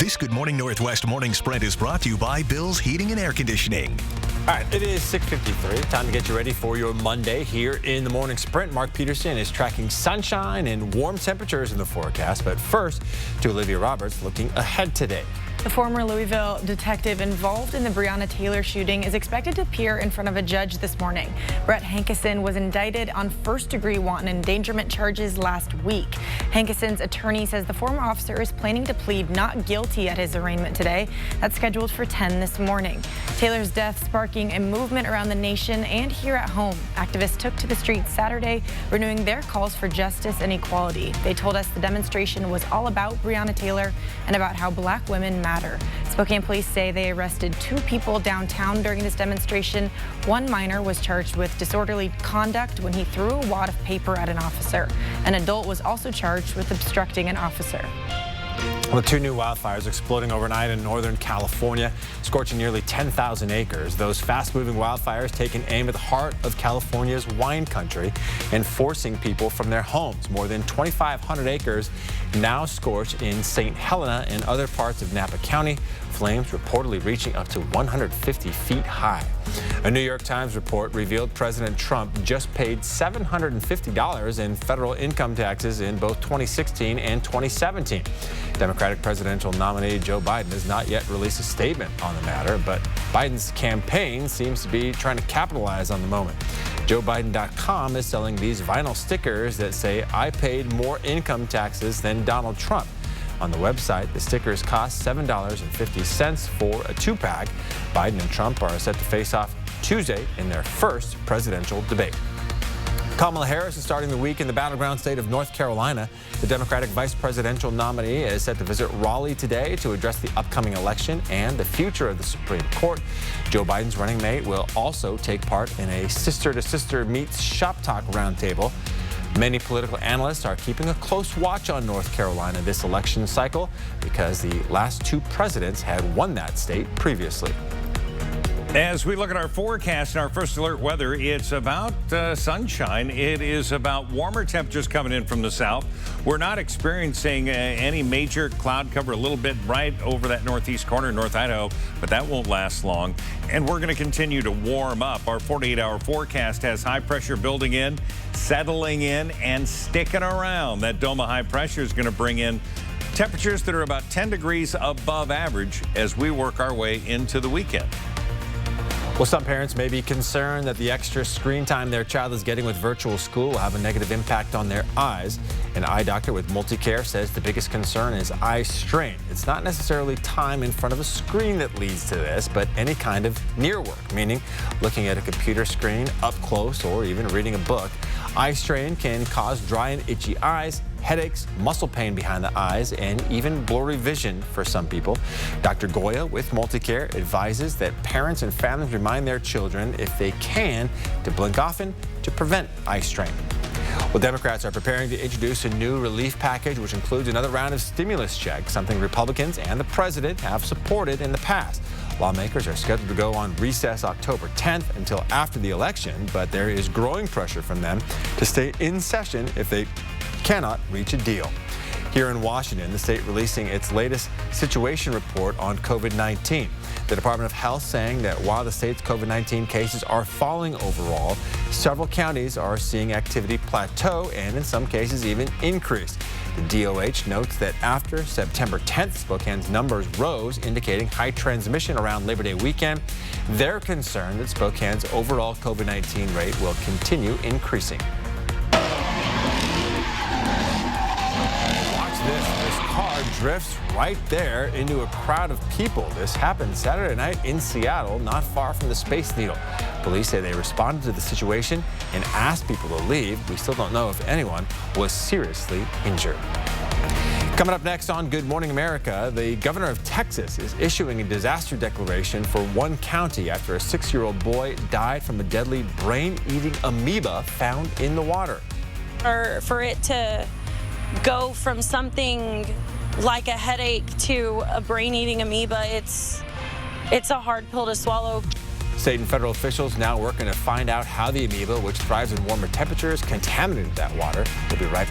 This Good Morning Northwest Morning Sprint is brought to you by Bill's Heating and Air Conditioning. All right, it is 6:53. Time to get you ready for your Monday here in the Morning Sprint. Mark Peterson is tracking sunshine and warm temperatures in the forecast. But first, to Olivia Roberts looking ahead today. The former Louisville detective involved in the Breonna Taylor shooting is expected to appear in front of a judge this morning. Brett Hankison was indicted on first-degree wanton endangerment charges last week. Hankison's attorney says the former officer is planning to plead not guilty at his arraignment today. That's scheduled for 10 this morning. Taylor's death sparking a movement around the nation and here at home. Activists took to the streets Saturday, renewing their calls for justice and equality. They told us the demonstration was all about Breonna Taylor and about how black women matter. Spokane police say they arrested 2 people downtown during this demonstration. One minor was charged with disorderly conduct when he threw a wad of paper at an officer. An adult was also charged with obstructing an officer. Well, 2 new wildfires exploding overnight in Northern California, scorching nearly 10,000 acres. Those fast-moving wildfires taking aim at the heart of California's wine country and forcing people from their homes. More than 2,500 acres now scorched in St. Helena and other parts of Napa County. Flames reportedly reaching up to 150 feet high. A New York Times report revealed President Trump just paid $750 in federal income taxes in both 2016 and 2017. Democratic presidential nominee Joe Biden has not yet released a statement on the matter, but Biden's campaign seems to be trying to capitalize on the moment. JoeBiden.com is selling these vinyl stickers that say, "I paid more income taxes than Donald Trump." On the website, the stickers cost $7.50 for a 2-pack. Biden and Trump are set to face off Tuesday in their first presidential debate. Kamala Harris is starting the week in the battleground state of North Carolina. The Democratic vice presidential nominee is set to visit Raleigh today to address the upcoming election and the future of the Supreme Court. Joe Biden's running mate will also take part in a sister-to-sister meets shop talk roundtable. Many political analysts are keeping a close watch on North Carolina this election cycle because the last 2 presidents had won that state previously. As we look at our forecast and our first alert weather, it's about sunshine. It is about warmer temperatures coming in from the south. We're not experiencing any major cloud cover, a little bit right over that northeast corner, North Idaho, but that won't last long. And we're going to continue to warm up. Our 48-hour forecast has high pressure building in, settling in, and sticking around. That dome of high pressure is going to bring in temperatures that are about 10 degrees above average as we work our way into the weekend. Well, some parents may be concerned that the extra screen time their child is getting with virtual school will have a negative impact on their eyes. An eye doctor with Multicare says the biggest concern is eye strain. It's not necessarily time in front of a screen that leads to this, but any kind of near work, meaning looking at a computer screen up close or even reading a book. Eye strain can cause dry and itchy eyes, headaches, muscle pain behind the eyes, and even blurry vision for some people. Dr. Goya with Multicare advises that parents and families remind their children, if they can, to blink often to prevent eye strain. Well, Democrats are preparing to introduce a new relief package, which includes another round of stimulus checks, something Republicans and the president have supported in the past. Lawmakers are scheduled to go on recess October 10th until after the election, but there is growing pressure from them to stay in session if they cannot reach a deal. Here in Washington, the state releasing its latest situation report on COVID-19. The Department of Health saying that while the state's COVID-19 cases are falling overall, several counties are seeing activity plateau and in some cases even increase. The DOH notes that after September 10th, Spokane's numbers rose, indicating high transmission around Labor Day weekend. They're concerned that Spokane's overall COVID-19 rate will continue increasing. This car drifts right there into a crowd of people. This happened Saturday night in Seattle, not far from the Space Needle. Police say they responded to the situation and asked people to leave. We still don't know if anyone was seriously injured. Coming up next on Good Morning America, the governor of Texas is issuing a disaster declaration for one county after a 6-year-old boy died from a deadly brain-eating amoeba found in the water. For it to go from something like a headache to a brain-eating amoeba, it's a hard pill to swallow. State and federal officials now working to find out how the amoeba, which thrives in warmer temperatures, contaminated that water. We'll be right back.